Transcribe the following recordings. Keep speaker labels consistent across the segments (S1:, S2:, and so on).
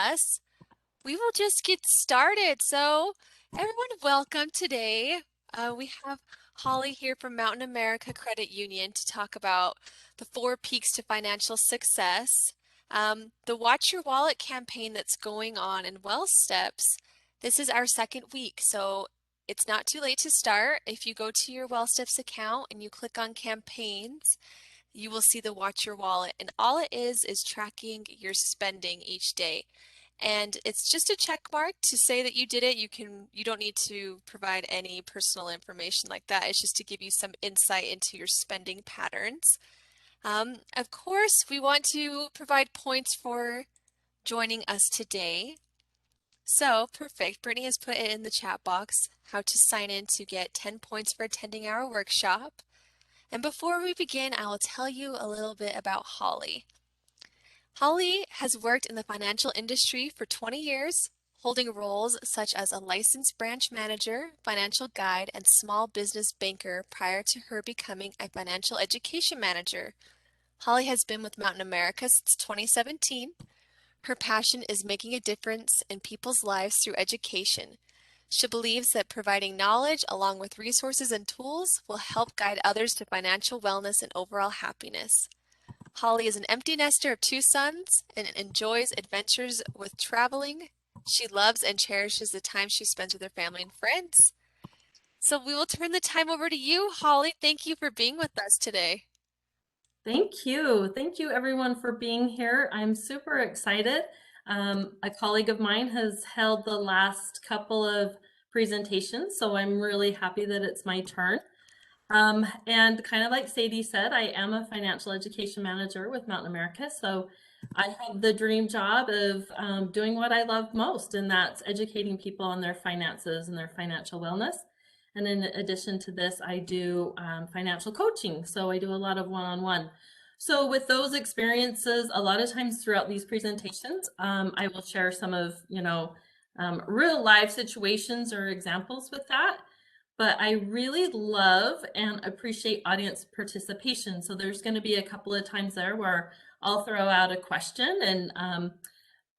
S1: us, we will just get started. So, everyone, welcome today. We have Holly here from Mountain America Credit Union to talk about the 4 peaks to financial success, the Watch Your Wallet campaign that's going on in Well Steps. This is our second week, so it's not too late to start. If you go to your Well Steps account and you click on campaigns, you will see the Watch Your Wallet, and all it is tracking your spending each day. And it's just a check mark to say that you did it. You don't need to provide any personal information like that. It's just to give you some insight into your spending patterns. Of course, we want to provide points for joining us today. So, perfect. Brittany has put it in the chat box how to sign in to get 10 points for attending our workshop. And before we begin, I will tell you a little bit about Holly. Holly has worked in the financial industry for 20 years, holding roles such as a licensed branch manager, financial guide, and small business banker prior to her becoming a financial education manager. Holly has been with Mountain America since 2017. Her passion is making a difference in people's lives through education. She believes that providing knowledge along with resources and tools will help guide others to financial wellness and overall happiness. Holly is an empty nester of 2 sons and enjoys adventures with traveling. She loves and cherishes the time she spends with her family and friends. So we will turn the time over to you, Holly. Thank you for being with us today.
S2: Thank you. Thank you everyone for being here. I'm super excited. A colleague of mine has held the last couple of presentations, so I'm really happy that it's my turn. And kind of like Sadie said, I am a financial education manager with Mountain America, so I have the dream job of doing what I love most, and that's educating people on their finances and their financial wellness. And in addition to this, I do financial coaching. So I do a lot of one-on-one. So with those experiences, a lot of times throughout these presentations, I will share some of, real life situations or examples with that. But I really love and appreciate audience participation. So there's going to be a couple of times there where I'll throw out a question, and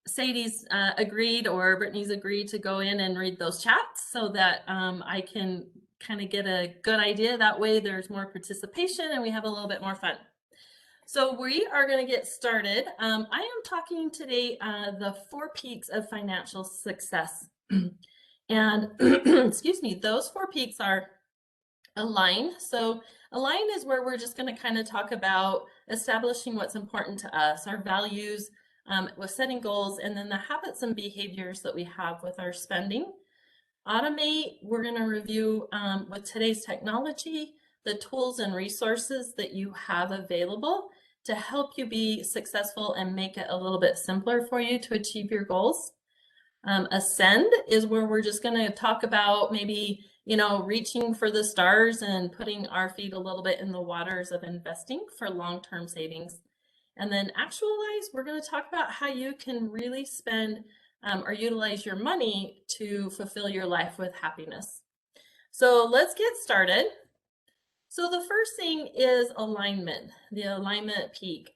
S2: Sadie's agreed, or Brittany's agreed to go in and read those chats so that I can kind of get a good idea. That way there's more participation and we have a little bit more fun. So we are going to get started. I am talking today the 4 peaks of financial success. And excuse me, those 4 peaks are align. So align is where we're just going to kind of talk about establishing what's important to us, our values, with setting goals, and then the habits and behaviors that we have with our spending. Automate, we're going to review with today's technology, the tools and resources that you have available to help you be successful and make it a little bit simpler for you to achieve your goals. Ascend is where we're just going to talk about maybe, reaching for the stars and putting our feet a little bit in the waters of investing for long-term savings. And then Actualize, we're going to talk about how you can really spend or utilize your money to fulfill your life with happiness. So let's get started. So the first thing is alignment, the alignment peak.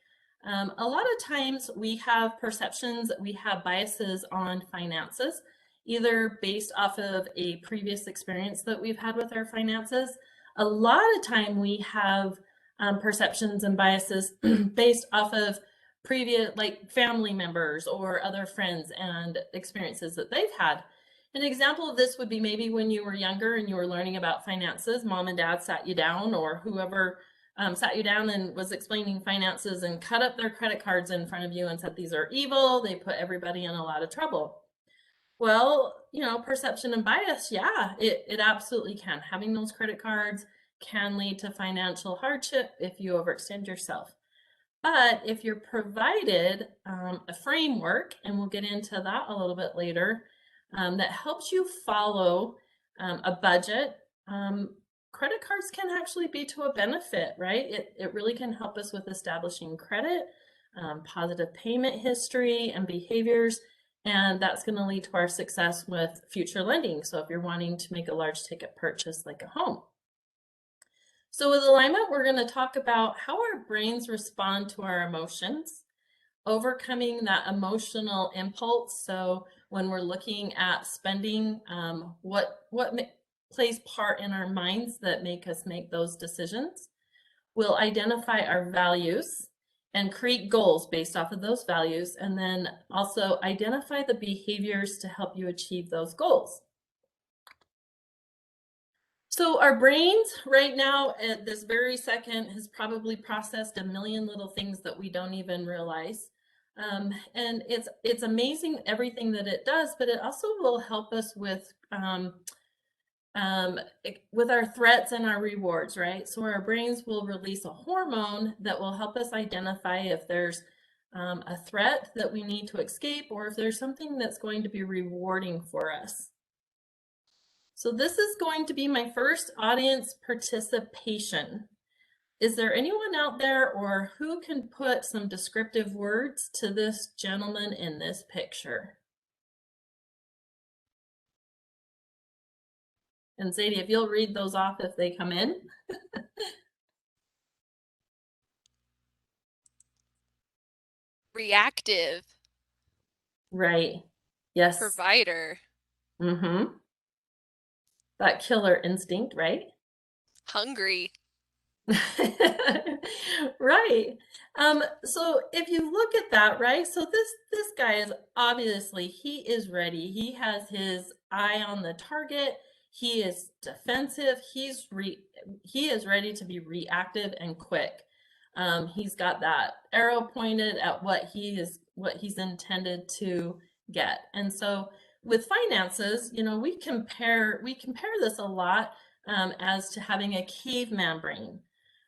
S2: A lot of times we have perceptions, we have biases on finances, either based off of a previous experience that we've had with our finances. A lot of time we have perceptions and biases based off of previous, like family members or other friends and experiences that they've had. An example of this would be maybe when you were younger and you were learning about finances, mom and dad sat you down, or whoever sat you down and was explaining finances and cut up their credit cards in front of you and said these are evil, they put everybody in a lot of trouble. Well, perception and bias, yeah, it absolutely can. Having those credit cards can lead to financial hardship if you overextend yourself. But if you're provided a framework, and we'll get into that a little bit later, that helps you follow a budget, credit cards can actually be to a benefit, right? It really can help us with establishing credit, positive payment history and behaviors, and that's going to lead to our success with future lending. So if you're wanting to make a large ticket purchase like a home. So with alignment, we're going to talk about how our brains respond to our emotions, overcoming that emotional impulse. So when we're looking at spending, what plays part in our minds that make us make those decisions. We'll identify our values and create goals based off of those values, and then also identify the behaviors to help you achieve those goals. So our brains right now at this very second has probably processed a million little things that we don't even realize. And it's amazing everything that it does, but it also will help us with our threats and our rewards, right? So our brains will release a hormone that will help us identify if there's a threat that we need to escape, or if there's something that's going to be rewarding for us. So this is going to be my first audience participation. Is there anyone out there or who can put some descriptive words to this gentleman in this picture? And Zadie, if you'll read those off if they come in.
S1: Reactive,
S2: Right. Yes.
S1: provider,
S2: Mm-hmm. That killer instinct, right?
S1: hungry,
S2: Right. So if you look at that, right? So this guy is obviously he is ready. He has his eye on the target. He is defensive. He is ready to be reactive and quick. He's got that arrow pointed at what he's intended to get. And so with finances, we compare this a lot as to having a caveman brain.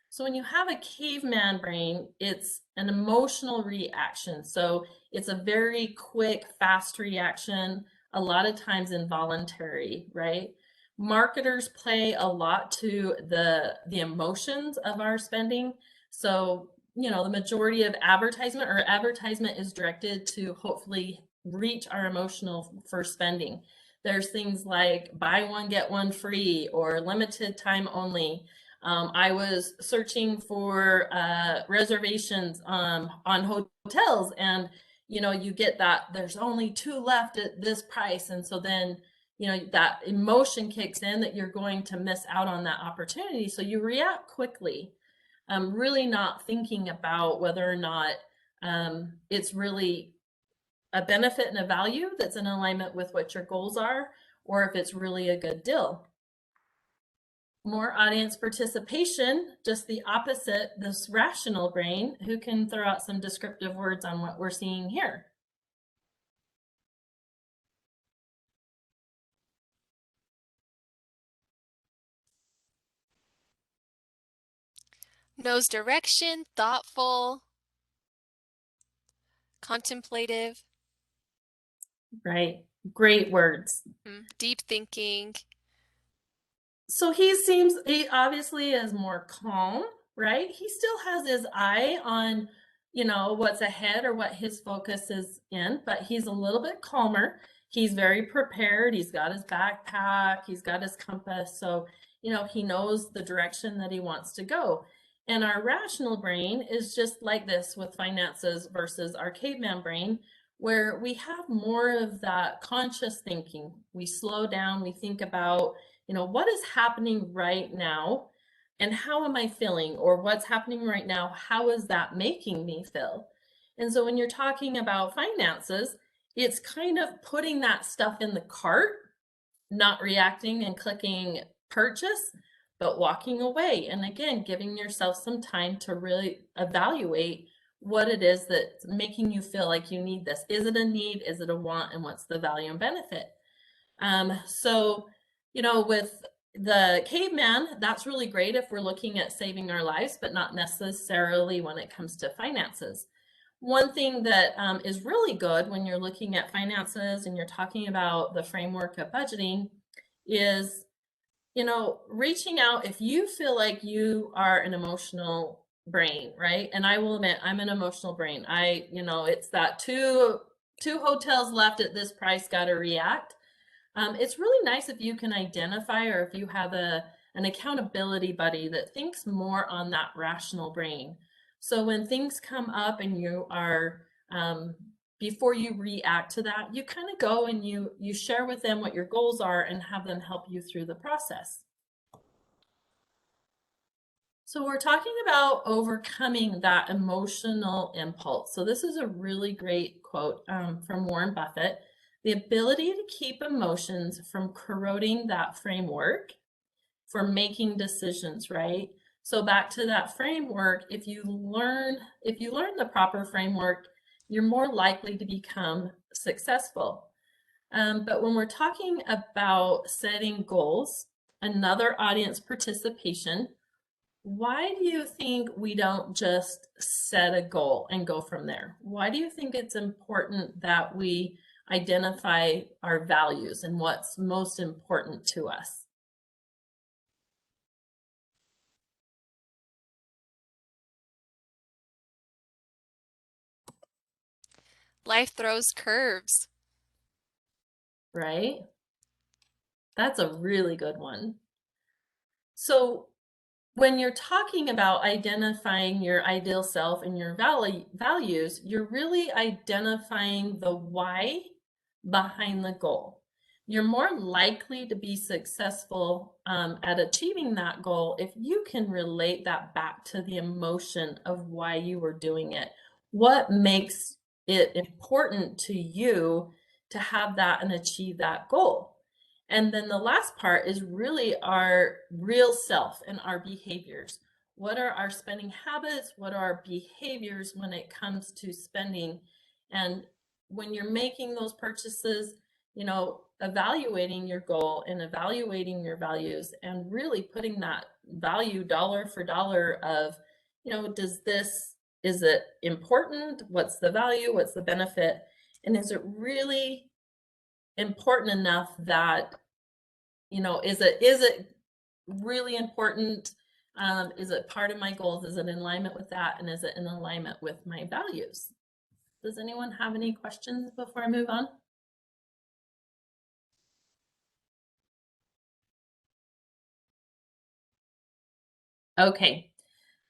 S2: So when you have a caveman brain, it's an emotional reaction. So it's a very quick, fast reaction, a lot of times involuntary, right? Marketers play a lot to the emotions of our spending. So, the majority of advertisement is directed to hopefully reach our emotional for spending. There's things like buy one, get one free, or limited time only. I was searching for reservations on hotels, and you get that there's only two left at this price, and so then that emotion kicks in that you're going to miss out on that opportunity. So you react quickly, really not thinking about whether or not it's really a benefit and a value that's in alignment with what your goals are, or if it's really a good deal. More audience participation, just the opposite, this rational brain, who can throw out some descriptive words on what we're seeing here.
S1: knows direction, thoughtful, contemplative,
S2: Right? Great words.
S1: deep thinking.
S2: So he obviously is more calm, right? He still has his eye on, what's ahead or what his focus is in, but he's a little bit calmer. He's very prepared. He's got his backpack, he's got his compass. So, he knows the direction that he wants to go. And our rational brain is just like this with finances versus our caveman brain, where we have more of that conscious thinking. We slow down, we think about what is happening right now and how am I feeling? Or what's happening right now, how is that making me feel? And so when you're talking about finances, it's kind of putting that stuff in the cart, not reacting and clicking purchase, but walking away. And again, giving yourself some time to really evaluate what it is that's making you feel like you need this. Is it a need? Is it a want? And what's the value and benefit? So, with the caveman, that's really great if we're looking at saving our lives, but not necessarily when it comes to finances. One thing that is really good when you're looking at finances and you're talking about the framework of budgeting is, reaching out if you feel like you are an emotional brain, right? And I will admit, I'm an emotional brain. It's that two hotels left at this price, got to react. It's really nice if you can identify or if you have an accountability buddy that thinks more on that rational brain. So when things come up and you are um, before you react to that, you kind of go and you share with them what your goals are and have them help you through the process. So we're talking about overcoming that emotional impulse. So this is a really great quote from Warren Buffett. The ability to keep emotions from corroding that framework for making decisions, right? So back to that framework, if you learn the proper framework, you're more likely to become successful. But when we're talking about setting goals, another audience participation, why do you think we don't just set a goal and go from there? Why do you think it's important that we identify our values and what's most important to us?
S1: Life throws curves.
S2: Right? That's a really good one. So when you're talking about identifying your ideal self and your values, you're really identifying the why behind the goal. You're more likely to be successful at achieving that goal if you can relate that back to the emotion of why you were doing it. What makes it important to you to have that and achieve that goal? And then the last part is really our real self and our behaviors. What are our spending habits? What are our behaviors when it comes to spending? And when you're making those purchases, evaluating your goal and evaluating your values and really putting that value dollar for dollar of, is it important? What's the value? What's the benefit? And is it really important enough that is it really important? Is it part of my goals? Is it in alignment with that? And is it in alignment with my values? Does anyone have any questions before I move on? Okay.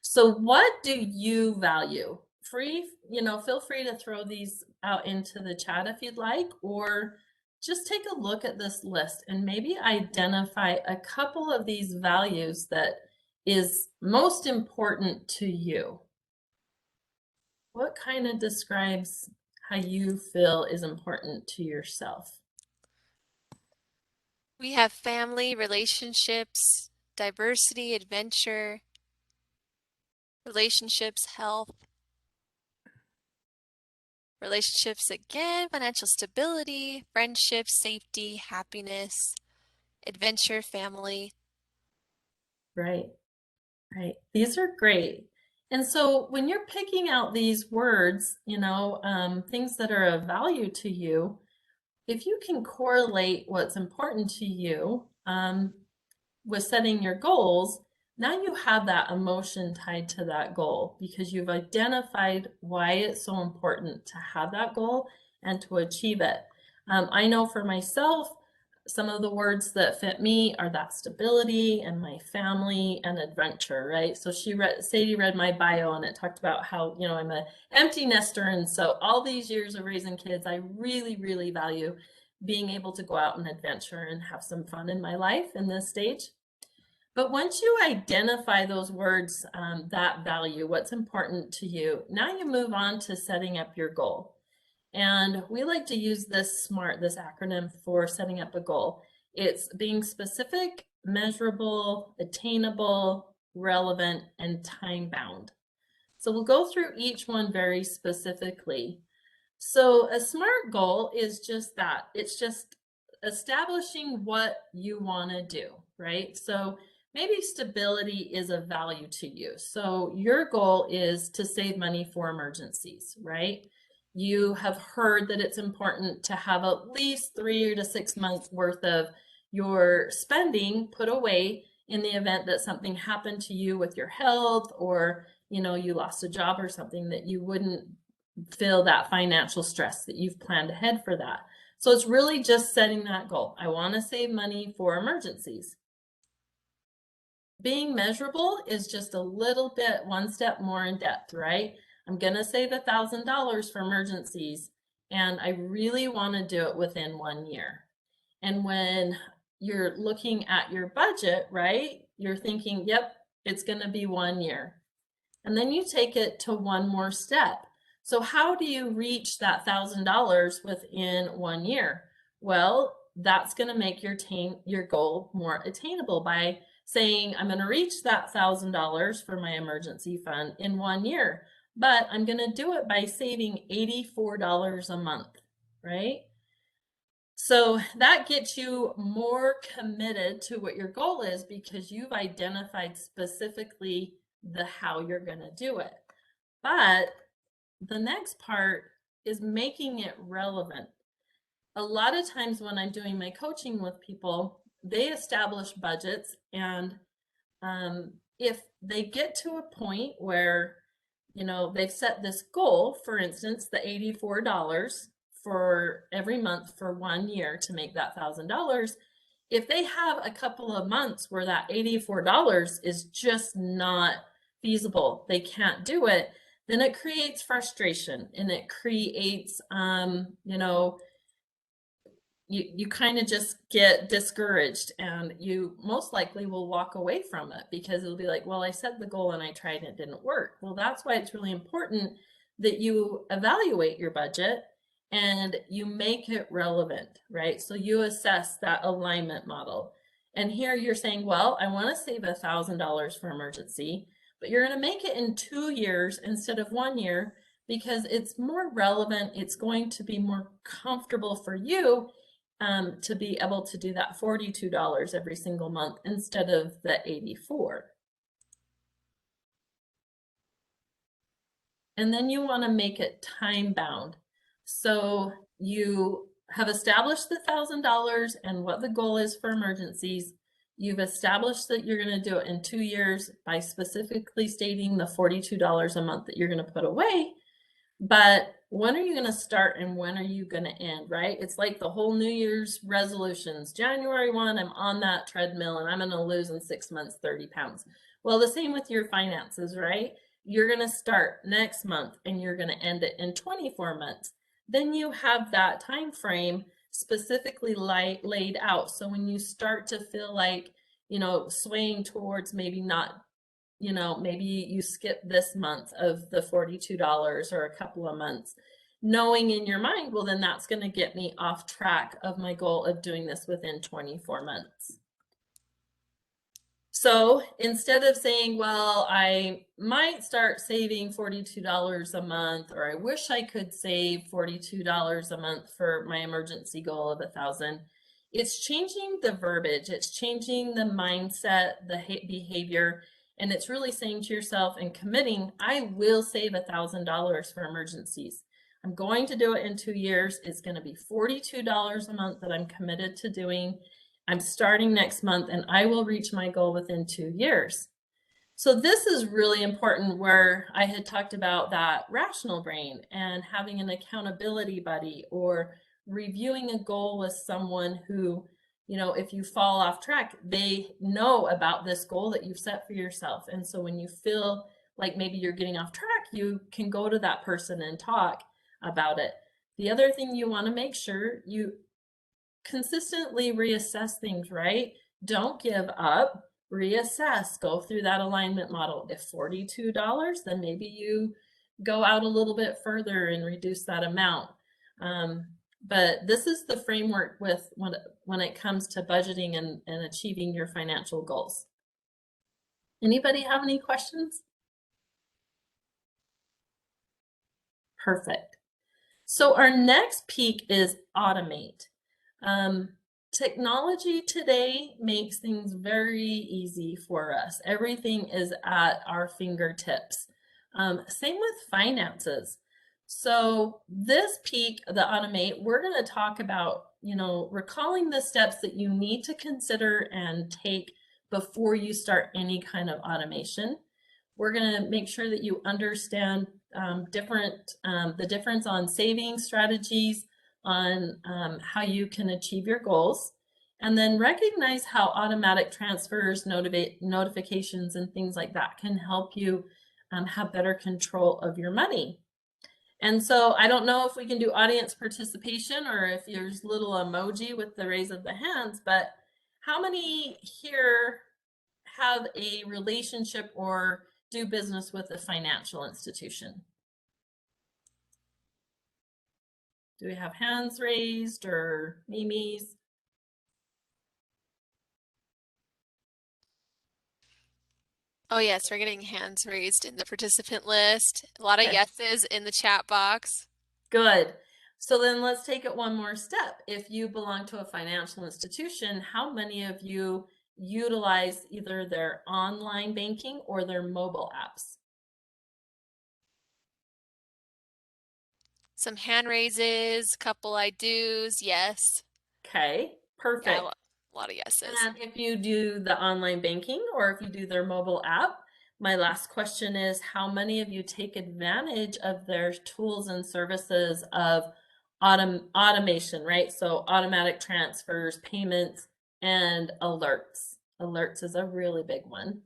S2: So what do you value? Feel free to throw these out into the chat if you'd like, or just take a look at this list and maybe identify a couple of these values that is most important to you. What kind of describes how you feel is important to yourself?
S1: We have family, relationships, diversity, adventure, relationships, health, relationships again, financial stability, friendship, safety, happiness, adventure, family.
S2: Right, right. These are great. And so when you're picking out these words, things that are of value to you, if you can correlate what's important to you, with setting your goals, now you have that emotion tied to that goal because you've identified why it's so important to have that goal and to achieve it. I know for myself, some of the words that fit me are that stability and my family and adventure, right? So Sadie read my bio and it talked about how, I'm a empty nester. And so all these years of raising kids, I really, really value being able to go out and adventure and have some fun in my life in this stage. But once you identify those words, that value, what's important to you, now you move on to setting up your goal. And we like to use this this acronym for setting up a goal. It's being specific, measurable, attainable, relevant, and time bound. So we'll go through each one very specifically. So a SMART goal is just that. It's just establishing what you want to do, right? So maybe stability is a value to you. So your goal is to save money for emergencies, right? You have heard that it's important to have at least 3 to 6 months worth of your spending put away in the event that something happened to you with your health, or you lost a job or something, that you wouldn't feel that financial stress, that you've planned ahead for that. So it's really just setting that goal. I want to save money for emergencies. Being measurable is just a little bit one step more in depth, right? I'm going to save $1,000 for emergencies, and I really want to do it within 1 year. And when you're looking at your budget, right, you're thinking, yep, it's going to be 1 year. And then you take it to one more step. So how do you reach that $1,000 within 1 year? Well, that's going to make your goal more attainable by saying, I'm going to reach that $1,000 for my emergency fund in 1 year, but I'm going to do it by saving $84 a month, right? So that gets you more committed to what your goal is because you've identified specifically the how you're going to do it. But the next part is making it relevant. A lot of times when I'm doing my coaching with people, they establish budgets, and if they get to a point where they've set this goal, for instance, the $84 for every month for 1 year to make that $1,000. If they have a couple of months where that $84 is just not feasible, they can't do it, then it creates frustration, and it creates, you kind of just get discouraged, and you most likely will walk away from it because it'll be like, well, I set the goal and I tried and it didn't work. Well, that's why it's really important that you evaluate your budget and you make it relevant, right? So you assess that alignment model. And here you're saying, well, I want to save $1,000 for emergency, but you're going to make it in 2 years instead of 1 year because it's more relevant. It's going to be more comfortable for you to be able to do that $42 every single month instead of the 84. And then you want to make it time bound. So you have established the $1,000 and what the goal is for emergencies. You've established that you're going to do it in 2 years by specifically stating the $42 a month that you're going to put away. But when are you going to start and when are you going to end, right? It's like the whole New Year's resolutions. January 1, I'm on that treadmill and I'm going to lose in 6 months 30 pounds. Well, the same with your finances, right? You're going to start next month and you're going to end it in 24 months. Then you have that time frame specifically laid out. So when you start to feel like, swaying towards maybe not, maybe you skip this month of the $42 or a couple of months, knowing in your mind, well, then that's going to get me off track of my goal of doing this within 24 months. So instead of saying, well, I might start saving $42 a month, or I wish I could save $42 a month for my emergency goal of 1,000, it's changing the verbiage, it's changing the mindset, the behavior, and it's really saying to yourself and committing, I will save $1,000 for emergencies. I'm going to do it in 2 years. It's going to be $42 a month that I'm committed to doing. I'm starting next month and I will reach my goal within 2 years. So this is really important, where I had talked about that rational brain and having an accountability buddy, or reviewing a goal with someone who, if you fall off track, they know about this goal that you've set for yourself. And so when you feel like maybe you're getting off track, you can go to that person and talk about it. The other thing you want to make sure you consistently reassess things, right? Don't give up, reassess, go through that alignment model. If $42, then maybe you go out a little bit further and reduce that amount. But this is the framework with when it comes to budgeting and achieving your financial goals. Anybody have any questions? Perfect. So our next peak is automate. Technology today makes things very easy for us. Everything is at our fingertips. Same with finances. So this peak, the automate, we're going to talk about, recalling the steps that you need to consider and take before you start any kind of automation. We're going to make sure that you understand the difference on saving strategies, on how you can achieve your goals, and then recognize how automatic transfers, notifications, and things like that can help you have better control of your money. And so I don't know if we can do audience participation or if there's little emoji with the raise of the hands, but how many here have a relationship or do business with a financial institution? Do we have hands raised or memes?
S1: Oh yes, we're getting hands raised in the participant list. A lot of
S2: Okay,
S1: yeses in the chat box.
S2: good. So then let's take it one more step. If you belong to a financial institution, how many of you utilize either their online banking or their mobile apps?
S1: Some hand raises, couple I do's, yes.
S2: Okay,
S1: Yeah,
S2: perfect.
S1: a lot of yeses.
S2: And if you do the online banking or if you do their mobile app, my last question is how many of you take advantage of their tools and services of automation, right? So automatic transfers, payments, and alerts. Alerts is a really big one.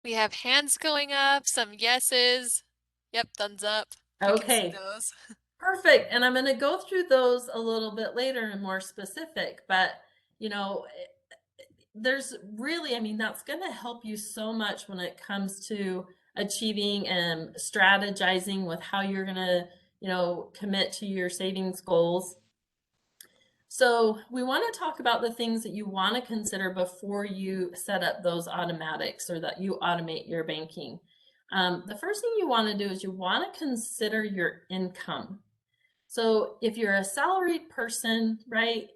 S1: We have hands going up, some yeses. Yep, thumbs up. We can see
S2: Okay,
S1: those.
S2: perfect. And I'm going to go through those a little bit later and more specific, but you know, there's really, I mean, that's going to help you so much when it comes to achieving and strategizing with how you're going to, commit to your savings goals. So we want to talk about the things that you want to consider before you set up those automatics or that you automate your banking. The first thing you want to do is you want to consider your income. So if you're a salaried person, right,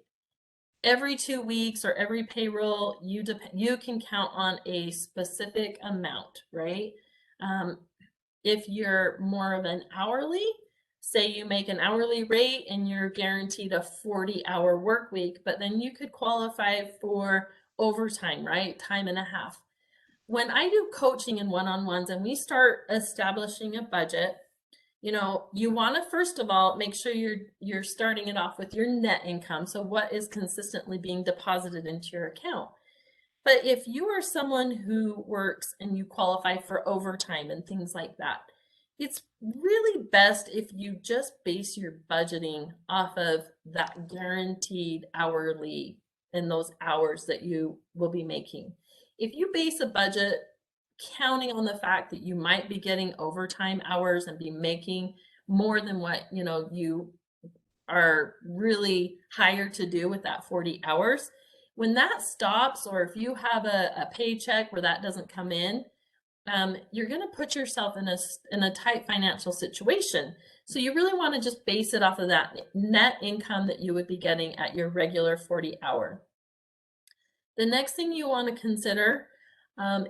S2: every 2 weeks or every payroll, you can count on a specific amount, right? Um, if you're more of an hourly, say you make an hourly rate and you're guaranteed a 40-hour work week, but then you could qualify for overtime, right? Time and a half. When I do coaching and one-on-ones and we start establishing a budget, you want to first of all make sure you're starting it off with your net income. So what is consistently being deposited into your account? But if you are someone who works and you qualify for overtime and things like that, it's really best if you just base your budgeting off of that guaranteed hourly and those hours that you will be making. If you base a budget counting on the fact that you might be getting overtime hours and be making more than what, you are really hired to do with that 40 hours. When that stops, or if you have a paycheck where that doesn't come in, you're going to put yourself in a tight financial situation. So you really want to just base it off of that net income that you would be getting at your regular 40-hour. The next thing you want to consider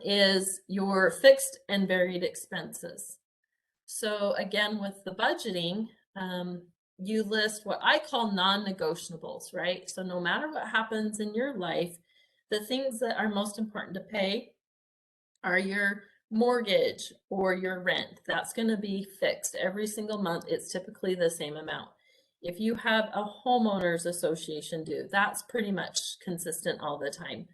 S2: is your fixed and varied expenses. So again, with the budgeting, you list what I call non-negotiables, right? So no matter what happens in your life, the things that are most important to pay are your mortgage or your rent. That's going to be fixed every single month. It's typically the same amount. If you have a homeowners association due, that's pretty much consistent all the time.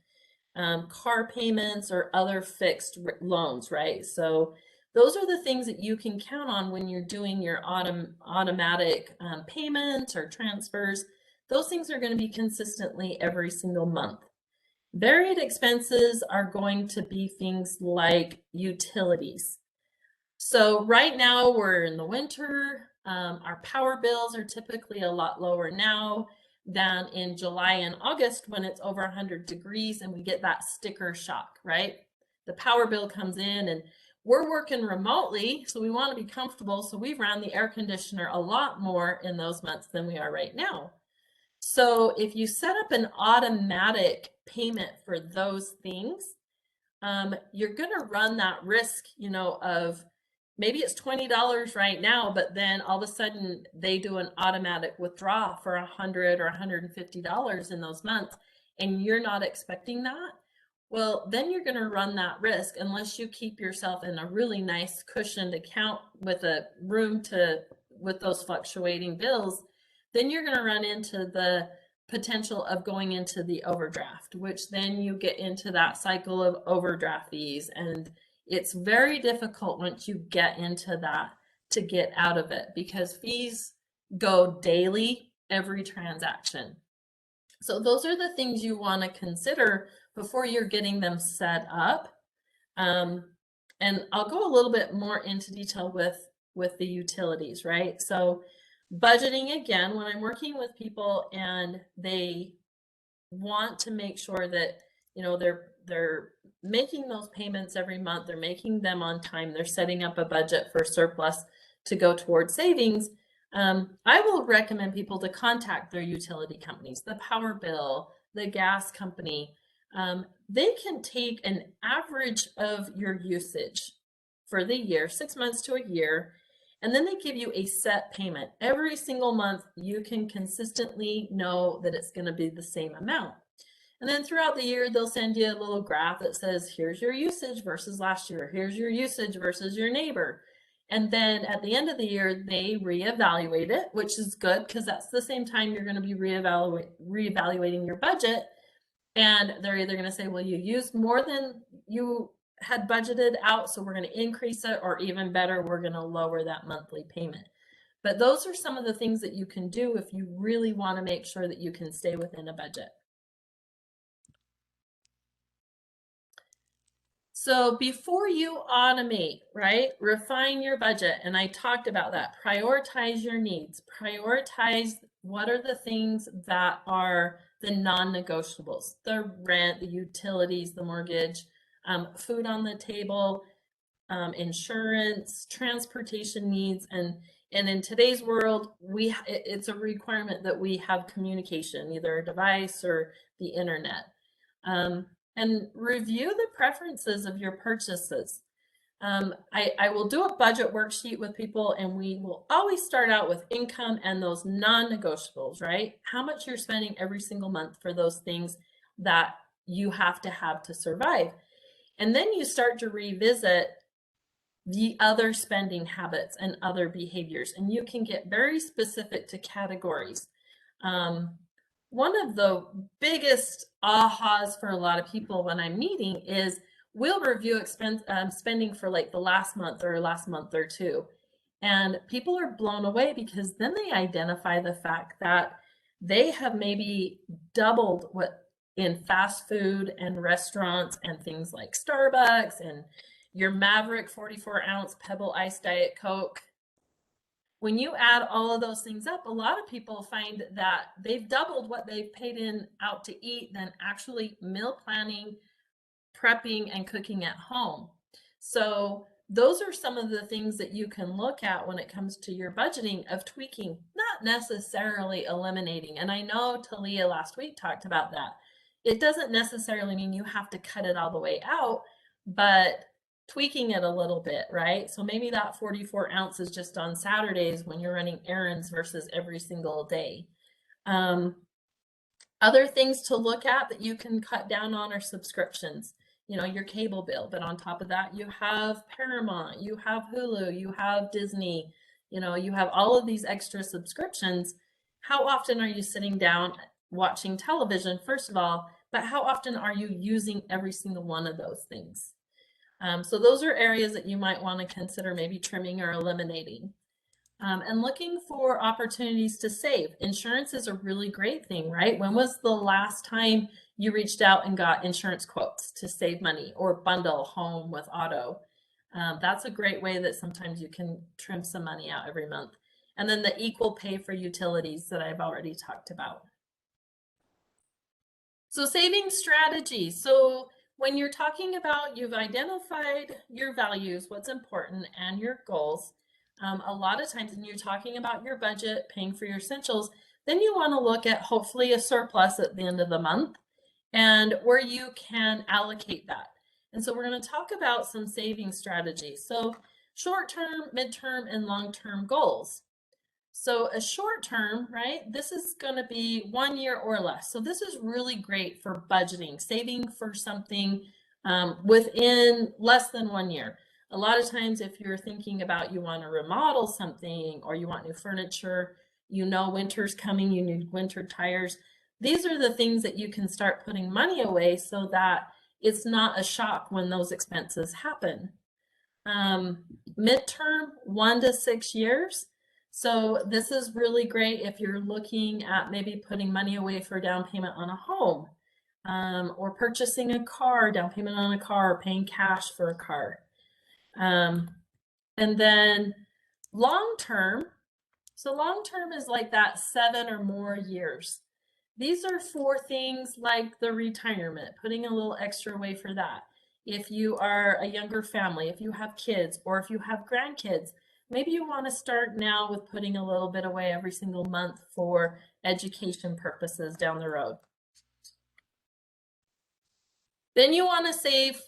S2: Car payments or other fixed loans, right? So those are the things that you can count on when you're doing your automatic payments or transfers. Those things are going to be consistently every single month. Varied expenses are going to be things like utilities. So right now we're in the winter. Our power bills are typically a lot lower now than in July and August when it's over 100 degrees and we get that sticker shock, right? The power bill comes in and we're working remotely, so we want to be comfortable. So we ran the air conditioner a lot more in those months than we are right now. So if you set up an automatic payment for those things, you're going to run that risk, of maybe it's $20 right now, but then all of a sudden they do an automatic withdrawal for $100 or $150 in those months, and you're not expecting that. Well, then you're going to run that risk unless you keep yourself in a really nice cushioned account with a room with those fluctuating bills. Then you're going to run into the potential of going into the overdraft, which then you get into that cycle of overdraft fees and It's very difficult once you get into that to get out of it because fees go daily every transaction. So those are the things you want to consider before you're getting them set up. Um, and I'll go a little bit more into detail with the utilities, right? So budgeting, again, when I'm working with people and they want to make sure that they're making those payments every month, they're making them on time, they're setting up a budget for surplus to go towards savings. I will recommend people to contact their utility companies, the power bill, the gas company. They can take an average of your usage for the year, 6 months to a year, and then they give you a set payment. Every single month, you can consistently know that it's going to be the same amount. And then throughout the year, they'll send you a little graph that says, here's your usage versus last year. Here's your usage versus your neighbor. And then at the end of the year, they reevaluate it, which is good because that's the same time you're going to be reevaluating your budget. And they're either going to say, well, you used more than you had budgeted out, so we're going to increase it, or even better, we're going to lower that monthly payment. But those are some of the things that you can do if you really want to make sure that you can stay within a budget. So before you automate, right, refine your budget. And I talked about that. Prioritize your needs. Prioritize what are the things that are the non-negotiables, the rent, the utilities, the mortgage, food on the table, insurance, transportation needs, and in today's world, it's a requirement that we have communication, either a device or the internet. And review the preferences of your purchases. I will do a budget worksheet with people, and we will always start out with income and those non-negotiables, right? How much you're spending every single month for those things that you have to survive. And then you start to revisit the other spending habits and other behaviors, and you can get very specific to categories. One of the biggest ahas for a lot of people when I'm meeting is we'll review spending for like the last month or two. And people are blown away because then they identify the fact that they have maybe doubled what in fast food and restaurants and things like Starbucks and your Maverick 44-ounce Pebble Ice Diet Coke. When you add all of those things up, a lot of people find that they've doubled what they've paid in out to eat than actually meal planning, prepping, and cooking at home. So those are some of the things that you can look at when it comes to your budgeting of tweaking, not necessarily eliminating. And I know Talia last week talked about that. It doesn't necessarily mean you have to cut it all the way out, but tweaking it a little bit, right? So maybe that 44 ounces just on Saturdays when you're running errands versus every single day. Other things to look at that you can cut down on are subscriptions, your cable bill. But on top of that, you have Paramount, you have Hulu, you have Disney, you have all of these extra subscriptions. How often are you sitting down watching television, first of all, but how often are you using every single one of those things? So those are areas that you might want to consider maybe trimming or eliminating. And looking for opportunities to save. Insurance is a really great thing, right? When was the last time you reached out and got insurance quotes to save money or bundle home with auto? That's a great way that sometimes you can trim some money out every month. And then the equal pay for utilities that I've already talked about. So saving strategies. So when you're talking about you've identified your values, what's important, and your goals, a lot of times when you're talking about your budget, paying for your essentials, then you want to look at hopefully a surplus at the end of the month and where you can allocate that. And so we're going to talk about some saving strategies. So short-term, mid-term, and long-term goals. So a short term, right? This is going to be 1 year or less. So this is really great for budgeting, saving for something within less than 1 year. A lot of times if you're thinking about you want to remodel something or you want new furniture, winter's coming, you need winter tires. These are the things that you can start putting money away so that it's not a shock when those expenses happen. Um, Midterm, 1 to 6 years. So this is really great if you're looking at maybe putting money away for down payment on a home, or purchasing a car, down payment on a car, paying cash for a car. Um, and then long term, so long term is like that 7 or more years. These are for things like the retirement, putting a little extra away for that. If you are a younger family, if you have kids, or if you have grandkids, maybe you want to start now with putting a little bit away every single month for education purposes down the road. Then you want to save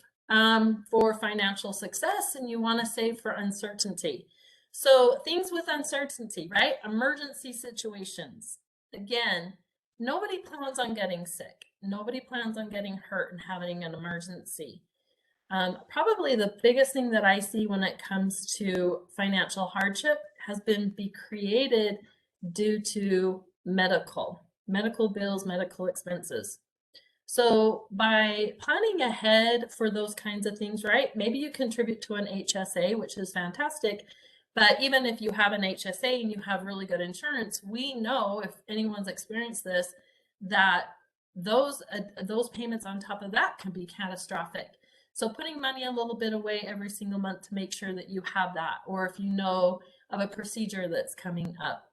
S2: for financial success, and you want to save for uncertainty. So things with uncertainty, right? Emergency situations. Again, nobody plans on getting sick. Nobody plans on getting hurt and having an emergency. Probably the biggest thing that I see when it comes to financial hardship has been be created due to medical bills, medical expenses. So by planning ahead for those kinds of things, right? Maybe you contribute to an HSA, which is fantastic. But even if you have an HSA and you have really good insurance, we know, if anyone's experienced this, that those payments on top of that can be catastrophic. So putting money a little bit away every single month to make sure that you have that, or if you know of a procedure that's coming up.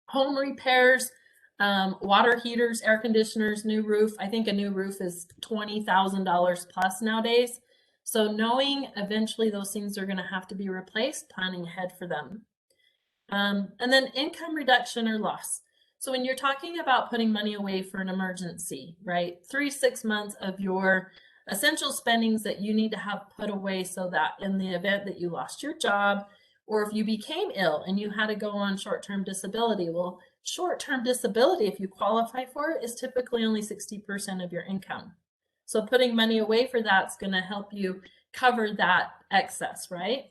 S2: Home repairs, water heaters, air conditioners, new roof. I think a new roof is $20,000 plus nowadays. So knowing eventually those things are going to have to be replaced, planning ahead for them. And then income reduction or loss. So when you're talking about putting money away for an emergency, right? 3 to 6 months of your essential spendings that you need to have put away so that in the event that you lost your job, or if you became ill and you had to go on short-term disability, well, short-term disability, if you qualify for it, is typically only 60% of your income. So putting money away for that's going to help you cover that excess, right?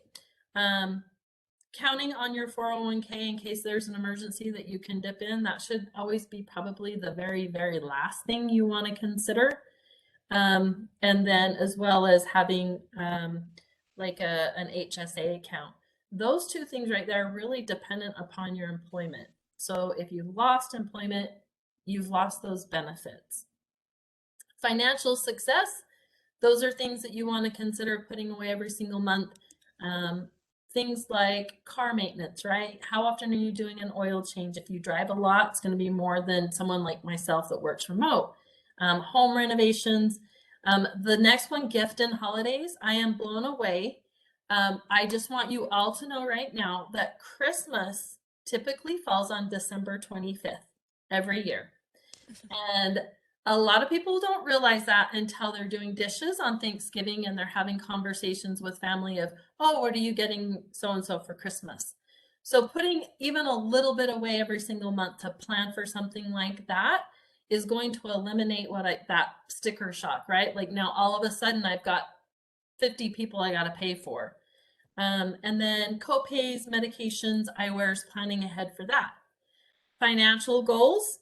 S2: Counting on your 401k in case there's an emergency that you can dip in, that should always be probably the very, very last thing you want to consider. And then as well as having like an HSA account. Those two things right there are really dependent upon your employment. So if you've lost employment, you've lost those benefits. Financial success, those are things that you want to consider putting away every single month. Things like car maintenance, right? How often are you doing an oil change? If you drive a lot, it's going to be more than someone like myself that works remote. Home renovations. The next one, gift and holidays. I am blown away. I just want you all to know right now that Christmas typically falls on December 25th every year. And a lot of people don't realize that until they're doing dishes on Thanksgiving and they're having conversations with family of, oh, what are you getting so and so for Christmas? So putting even a little bit away every single month to plan for something like that is going to eliminate that sticker shock, right? Like now all of a sudden I've got 50 people I got to pay for. And then co-pays, medications, eyewears, planning ahead for that. Financial goals,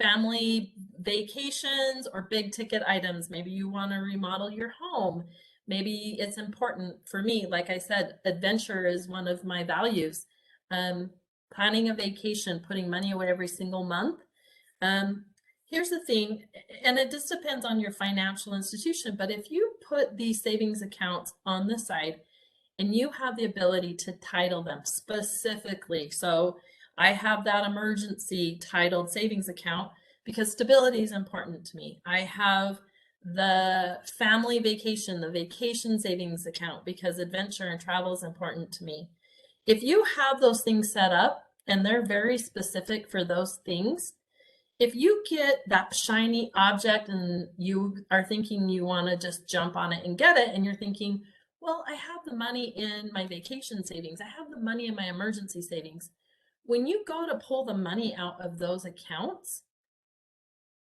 S2: family vacations or big ticket items. Maybe you want to remodel your home. Maybe it's important for me. Like I said, adventure is one of my values. Planning a vacation, putting money away every single month. Here's the thing, and it just depends on your financial institution, but if you put these savings accounts on the side and you have the ability to title them specifically, so I have that emergency titled savings account because stability is important to me. I have the family vacation, the vacation savings account because adventure and travel is important to me. If you have those things set up and they're very specific for those things, if you get that shiny object and you are thinking you want to just jump on it and get it, and you're thinking, well, I have the money in my vacation savings, I have the money in my emergency savings. When you go to pull the money out of those accounts,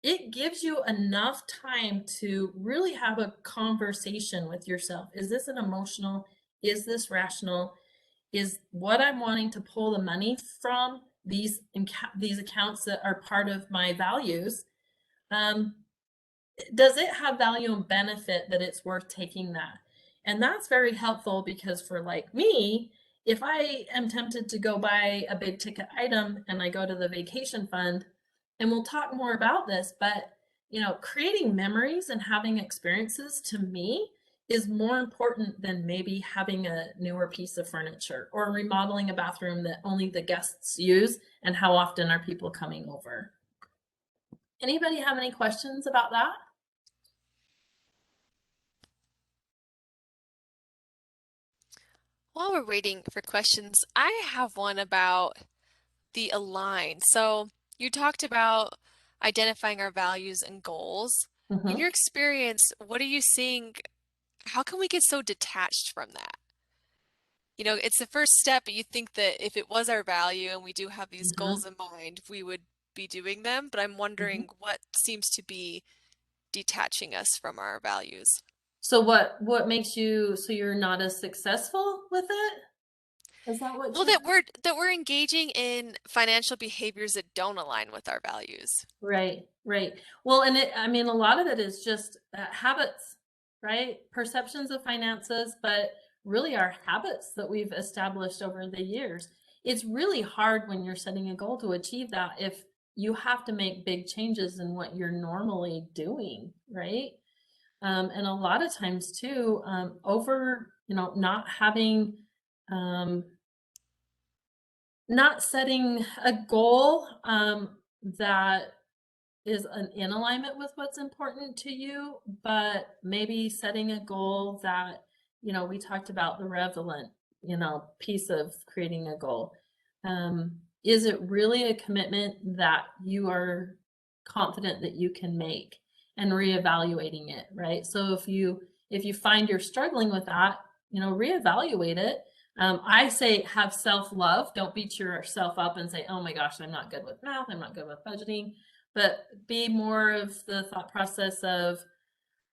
S2: it gives you enough time to really have a conversation with yourself. Is this an emotional? Is this rational? Is what I'm wanting to pull the money from these accounts that are part of my values? does it have value and benefit that it's worth taking that? And that's very helpful because for like me, if I am tempted to go buy a big ticket item and I go to the vacation fund, and we'll talk more about this, but creating memories and having experiences to me is more important than maybe having a newer piece of furniture or remodeling a bathroom that only the guests use and how often are people coming over. Anybody have any questions about that?
S1: While we're waiting for questions, I have one about the align. So you talked about identifying our values and goals. In
S2: Mhm.
S1: your experience, what are you seeing? How can we get so detached from that? You know, it's the first step, but you think that if it was our value and we do have these
S2: Mhm.
S1: goals in mind, we would be doing them. But I'm
S2: Mhm.
S1: wondering what seems to be detaching us from our values.
S2: So what makes you so you're not as successful with it? Is that what
S1: Well,
S2: you
S1: that we're engaging in financial behaviors that don't align with our values.
S2: Right, right. Well, and I mean, a lot of it is just habits, right? Perceptions of finances, but really our habits that we've established over the years. It's really hard when you're setting a goal to achieve that if you have to make big changes in what you're normally doing, right? And a lot of times too, not having, um, not setting a goal that is in alignment with what's important to you, but maybe setting a goal that, we talked about the relevant, piece of creating a goal. Is it really a commitment that you are confident that you can make and reevaluating it, right? So if you find you're struggling with that, reevaluate it. I say have self-love. Don't beat yourself up and say, oh my gosh, I'm not good with math. I'm not good with budgeting, but be more of the thought process of,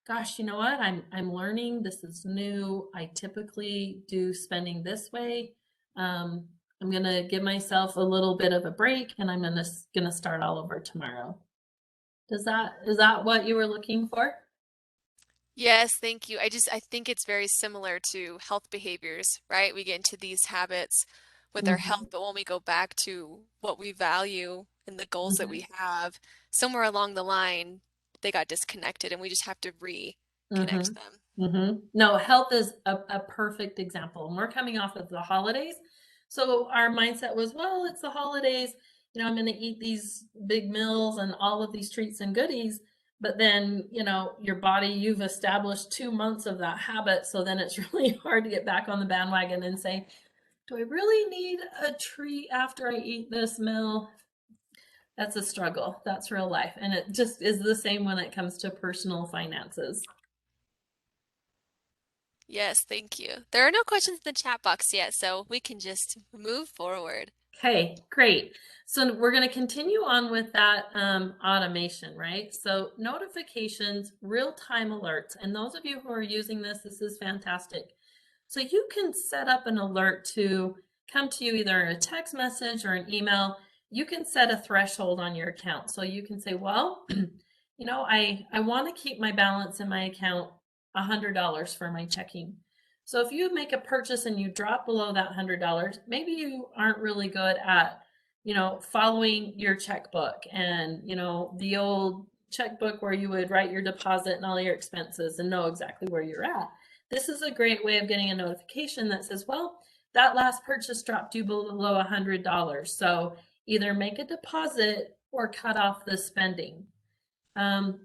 S2: gosh, you know what, I'm learning, this is new, I typically do spending this way. um, I'm going to give myself a little bit of a break and I'm going to start all over tomorrow. Is that what you were looking for?
S1: Yes, thank you. I think it's very similar to health behaviors, right? We get into these habits with our health,
S2: Hmm.
S1: but when we go back to what we value and the goals that
S2: Hmm.
S1: we have, somewhere along the line, they got disconnected and we just have to reconnect
S2: Mhm.
S1: them.
S2: Mhm. No, health is a perfect example, and we're coming off of the holidays. So our mindset was, well, it's the holidays, I'm gonna eat these big meals and all of these treats and goodies. But then, your body, you've established 2 months of that habit, so then it's really hard to get back on the bandwagon and say, "Do I really need a treat after I eat this meal?" That's a struggle. That's real life, and it just is the same when it comes to personal finances.
S1: Yes, thank you. There are no questions in the chat box yet, so we can just move forward.
S2: Okay, great. So we're going to continue on with that automation, right? So notifications, real-time alerts, and those of you who are using this is fantastic. So you can set up an alert to come to you either a text message or an email. You can set a threshold on your account. So you can say, well, I want to keep my balance in my account $100 for my checking. So if you make a purchase and you drop below that $100, maybe you aren't really good at, following your checkbook and, the old checkbook where you would write your deposit and all your expenses and know exactly where you're at. This is a great way of getting a notification that says, well, that last purchase dropped you below $100. So either make a deposit or cut off the spending.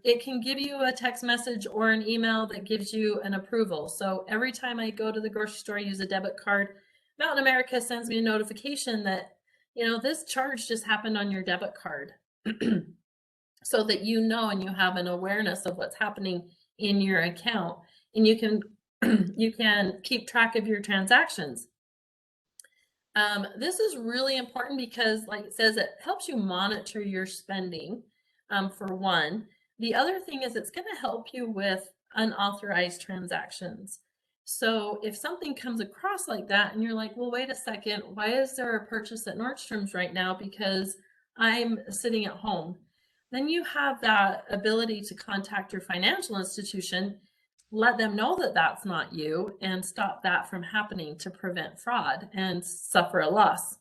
S2: It can give you a text message or an email that gives you an approval. So every time I go to the grocery store, use a debit card, Mountain America sends me a notification that, this charge just happened on your debit card. So that and you have an awareness of what's happening in your account and you can you can keep track of your transactions. This is really important because, like it says, it helps you monitor your spending, for one. The other thing is it's going to help you with unauthorized transactions. So if something comes across like that and you're like, well, wait a second, why is there a purchase at Nordstrom's right now? Because I'm sitting at home. then you have that ability to contact your financial institution, let them know that that's not you, and stop that from happening to prevent fraud and suffer a loss.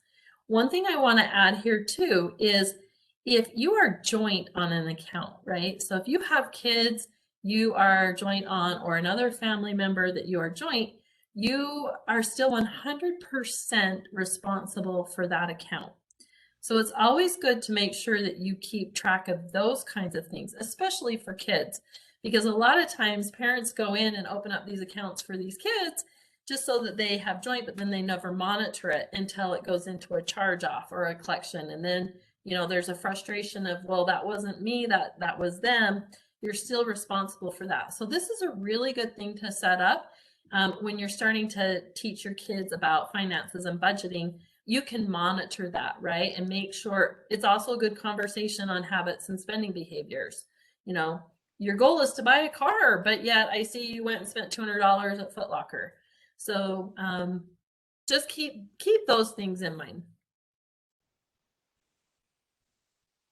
S2: One thing I want to add here too is if you are joint on an account, right? So if you have kids you are joint on, or another family member that you are joint, you are still 100% responsible for that account. So it's always good to make sure that you keep track of those kinds of things, especially for kids, because a lot of times parents go in and open up these accounts for these kids just so that they have joint, but then they never monitor it until it goes into a charge off or a collection. And then, there's a frustration of, well, that wasn't me, that was them. You're still responsible for that. So this is a really good thing to set up when you're starting to teach your kids about finances and budgeting. You can monitor that, right? And make sure it's also a good conversation on habits and spending behaviors. Your goal is to buy a car, but yet I see you went and spent $200 at Foot Locker. So just keep those things in mind.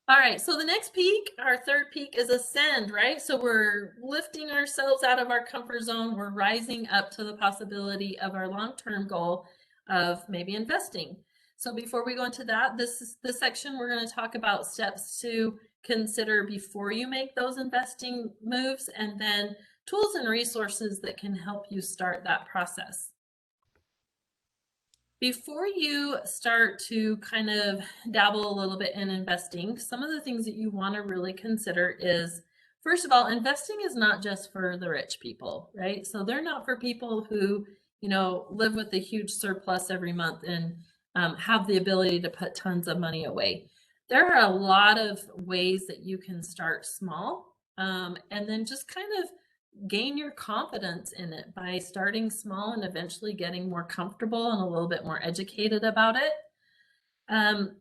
S2: All right, so the next peak, our third peak, is ascend, right? So we're lifting ourselves out of our comfort zone. We're rising up to the possibility of our long-term goal of maybe investing. So before we go into that, this section, we're going to talk about steps to consider before you make those investing moves, and then tools and resources that can help you start that process. Before you start to kind of dabble a little bit in investing, some of the things that you want to really consider is, first of all, investing is not just for the rich people, right? So they're not for people who, live with a huge surplus every month and have the ability to put tons of money away. There are a lot of ways that you can start small and then just kind of gain your confidence in it by starting small and eventually getting more comfortable and a little bit more educated about it.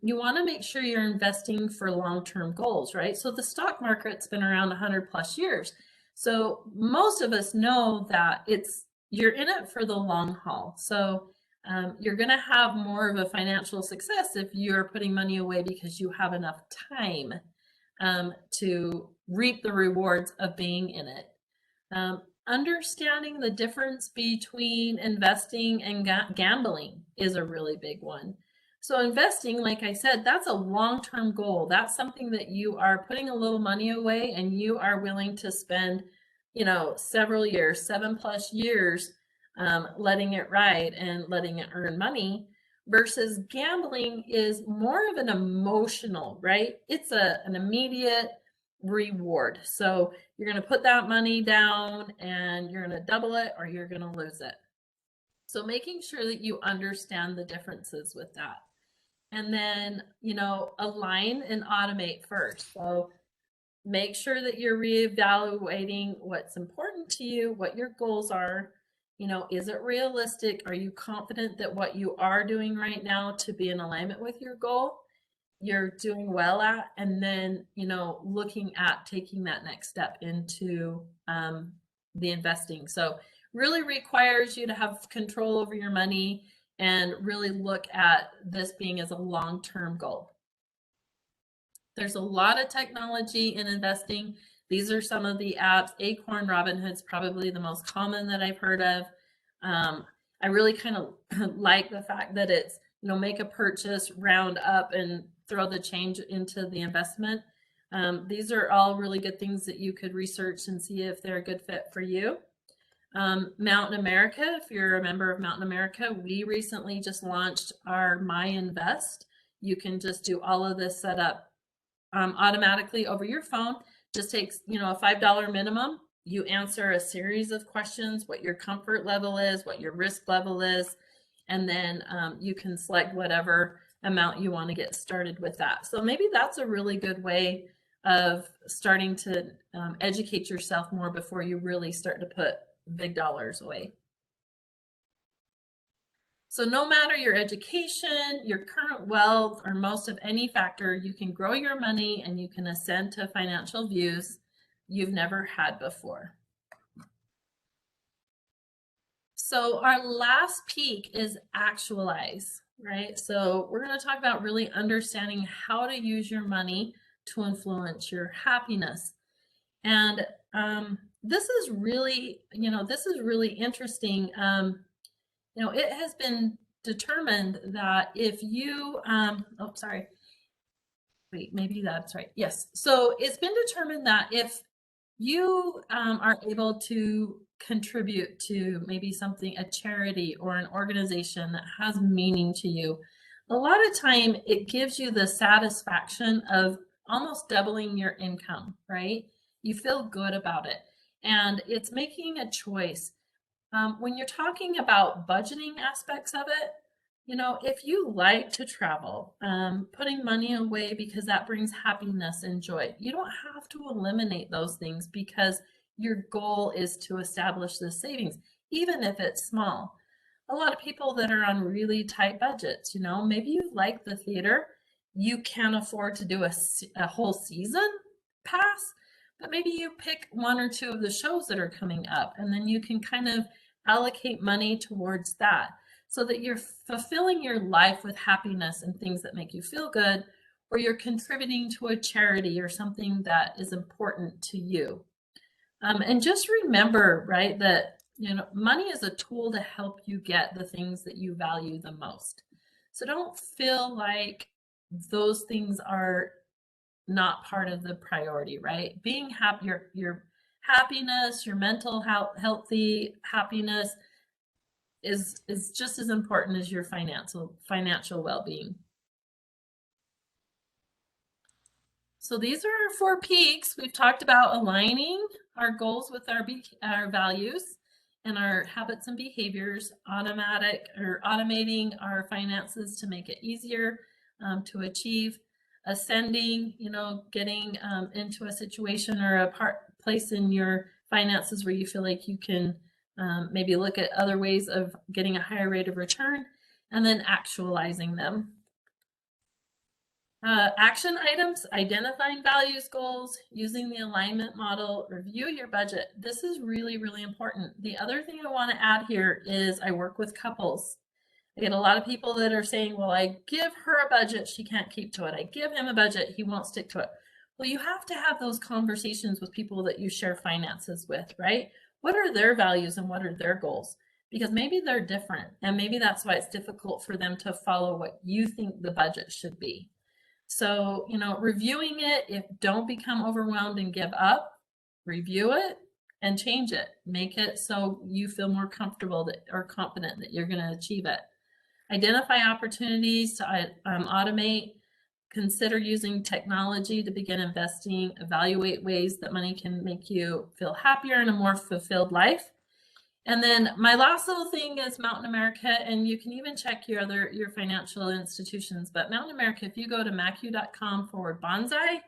S2: You want to make sure you're investing for long-term goals, right? So the stock market's been around 100 plus years. So most of us know that you're in it for the long haul. So you're going to have more of a financial success if you're putting money away because you have enough time to reap the rewards of being in it. Understanding the difference between investing and gambling is a really big one. So investing, like I said, that's a long-term goal. That's something that you are putting a little money away and you are willing to spend, several years, 7+ years, letting it ride and letting it earn money, versus gambling is more of an emotional, right? It's an immediate reward. So you're going to put that money down and you're going to double it or you're going to lose it. So making sure that you understand the differences with that. And then, align and automate first. So make sure that you're reevaluating what's important to you, what your goals are. Is it realistic? Are you confident that what you are doing right now to be in alignment with your goal, you're doing well at? And then, looking at taking that next step into the investing. So really requires you to have control over your money and really look at this being as a long-term goal. There's a lot of technology in investing. These are some of the apps. Acorn, Robinhood's probably the most common that I've heard of. I really kind of like the fact that it's, make a purchase, round up, and throw the change into the investment. These are all really good things that you could research and see if they're a good fit for you. Mountain America, if you're a member of Mountain America, we recently just launched our My Invest. You can just do all of this setup automatically over your phone. Just takes, a $5 minimum. You answer a series of questions, what your comfort level is, what your risk level is, and then you can select whatever amount you want to get started with that. So maybe that's a really good way of starting to educate yourself more before you really start to put big dollars away. So no matter your education, your current wealth, or most of any factor, you can grow your money and you can ascend to financial views you've never had before. So our last peak is actualize, right? So we're going to talk about really understanding how to use your money to influence your happiness. And this is really, this is really interesting. It has been determined that if you, oh, sorry, wait, maybe that's right. Yes. So it's been determined that if you are able to contribute to maybe something, a charity or an organization that has meaning to you, a lot of time it gives you the satisfaction of almost doubling your income, right? You feel good about it. And it's making a choice. When you're talking about budgeting aspects of it, if you like to travel, putting money away because that brings happiness and joy, you don't have to eliminate those things because your goal is to establish the savings, even if it's small. A lot of people that are on really tight budgets, maybe you like the theater, you can't afford to do a whole season pass, but maybe you pick one or two of the shows that are coming up, and then you can kind of allocate money towards that so that you're fulfilling your life with happiness and things that make you feel good, or you're contributing to a charity or something that is important to you. And just remember, right, that money is a tool to help you get the things that you value the most. So don't feel like those things are not part of the priority, right? Being happy, your happiness, your mental health, healthy happiness is just as important as your financial well-being. So these are our 4 peaks. We've talked about aligning our goals with our values and our habits and behaviors, automating our finances to make it easier to achieve, ascending, getting into a situation or a place in your finances where you feel like you can maybe look at other ways of getting a higher rate of return, and then actualizing them. Action items, identifying values goals, using the alignment model, review your budget. This is really, really important. The other thing I want to add here is I work with couples. I get a lot of people that are saying, well, I give her a budget, she can't keep to it. I give him a budget, he won't stick to it. Well, you have to have those conversations with people that you share finances with, right? What are their values and what are their goals? Because maybe they're different, and maybe that's why it's difficult for them to follow what you think the budget should be. So, reviewing it, if don't become overwhelmed and give up, review it and change it. Make it so you feel more comfortable or confident that you're going to achieve it. Identify opportunities to automate, consider using technology to begin investing, evaluate ways that money can make you feel happier and a more fulfilled life. And then my last little thing is Mountain America, and you can even check your financial institutions. But Mountain America, if you go to macu.com/bonsai,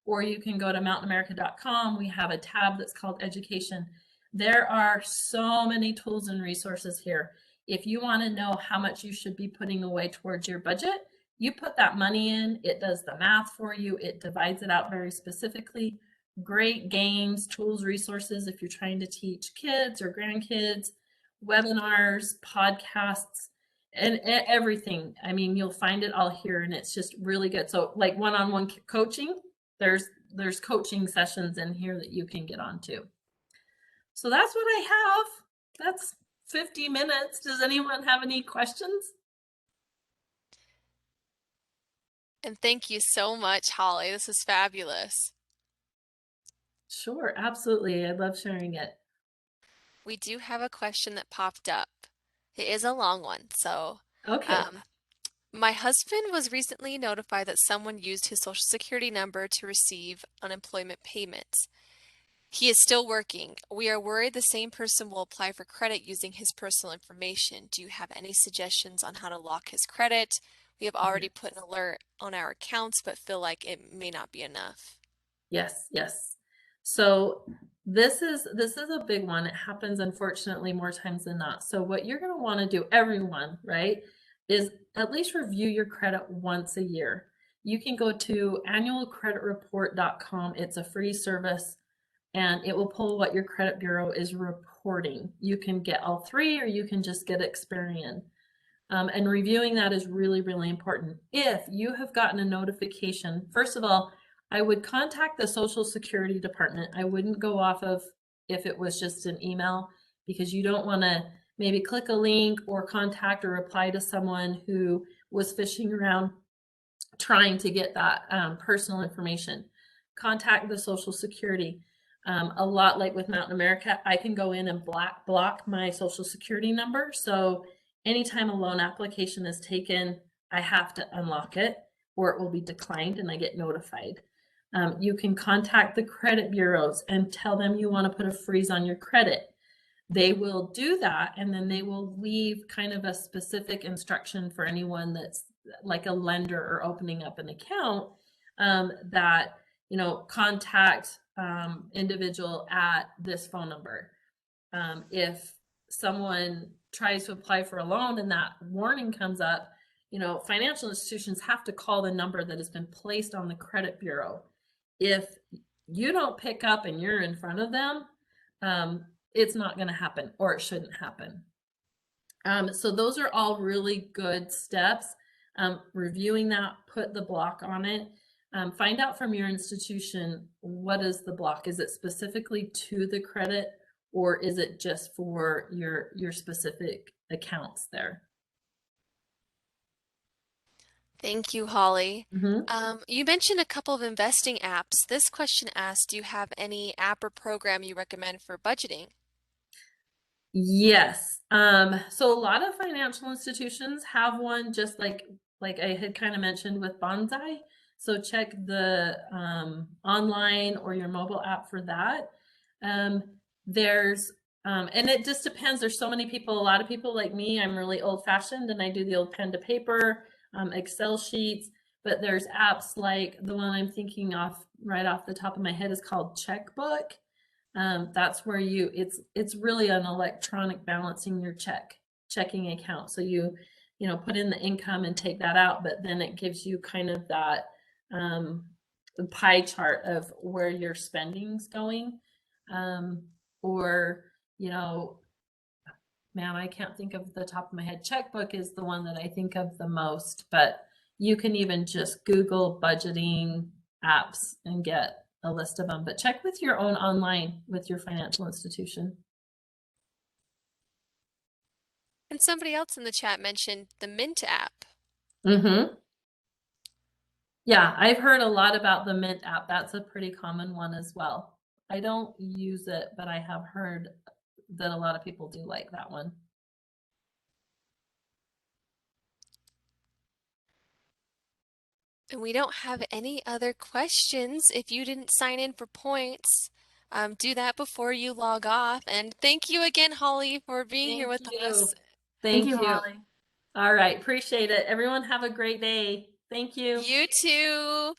S2: or you can go to mountainamerica.com, we have a tab that's called Education. There are so many tools and resources here. If you want to know how much you should be putting away towards your budget, you put that money in, it does the math for you, it divides it out very specifically. Great games, tools, resources if you're trying to teach kids or grandkids, webinars, podcasts, and everything. I mean, you'll find it all here, and it's just really good. So like one-on-one coaching, there's coaching sessions in here that you can get onto. So that's what I have. That's 50 minutes. Does anyone have any questions?
S1: And thank you so much, Holly. This is fabulous.
S2: Sure, absolutely. I love sharing it.
S1: We do have a question that popped up. It is a long one, so
S2: Okay.
S1: um, my husband was recently notified that someone used his social security number to receive unemployment payments. He is still working. We are worried the same person will apply for credit using his personal information. Do you have any suggestions on how to lock his credit? We have already put an alert on our accounts, but feel like it may not be enough.
S2: Yes, yes. So this is a big one. It happens unfortunately more times than not. So what you're going to want to do, everyone, right, is at least review your credit once a year. You can go to annualcreditreport.com. It's a free service, and it will pull what your credit bureau is reporting. You can get all three, or you can just get Experian. And reviewing that is really, really important. If you have gotten a notification, first of all, I would contact the Social Security Department. I wouldn't go off of if it was just an email because you don't want to maybe click a link or contact or reply to someone who was fishing around trying to get that personal information. Contact the Social Security. A lot like with Mountain America, I can go in and block my Social Security number. So anytime a loan application is taken, I have to unlock it or it will be declined and I get notified. You can contact the credit bureaus and tell them you want to put a freeze on your credit. They will do that and then they will leave kind of a specific instruction for anyone that's like a lender or opening up an account, that contact individual at this phone number. If someone tries to apply for a loan and that warning comes up, financial institutions have to call the number that has been placed on the credit bureau. If you don't pick up and you're in front of them, it's not going to happen or it shouldn't happen. So those are all really good steps. Reviewing that, put the block on it. Find out from your institution, what is the block? Is it specifically to the credit or is it just for your specific accounts there?
S1: Thank you, Holly.
S2: Mhm.
S1: You mentioned a couple of investing apps. This question asks, do you have any app or program you recommend for budgeting?
S2: Yes. So a lot of financial institutions have one just like I had kind of mentioned with Bonsai. So check the online or your mobile app for that. Um, there's and it just depends. There's so many people, a lot of people like me, I'm really old fashioned and I do the old pen to paper, Excel sheets, but there's apps like the one I'm thinking off right off the top of my head is called Checkbook. That's where it's really an electronic balancing your checking account. So you put in the income and take that out, but then it gives you kind of that um, pie chart of where your spending's going. Um, or, you know, man, I can't think of the top of my head. Checkbook is the one that I think of the most, but you can even just Google budgeting apps and get a list of them. But check with your own online with your financial institution.
S1: And somebody else in the chat mentioned the Mint app.
S2: Mm-hmm. Yeah, I've heard a lot about the Mint app. That's a pretty common one as well. I don't use it, but I have heard that a lot of people do like that one.
S1: And we don't have any other questions. If you didn't sign in for points, do that before you log off. And thank you again, Holly, for being here
S2: Thank
S1: with
S2: you.
S1: us.
S2: Thank you. All right, appreciate it. Everyone have a great day. Thank you.
S1: You too.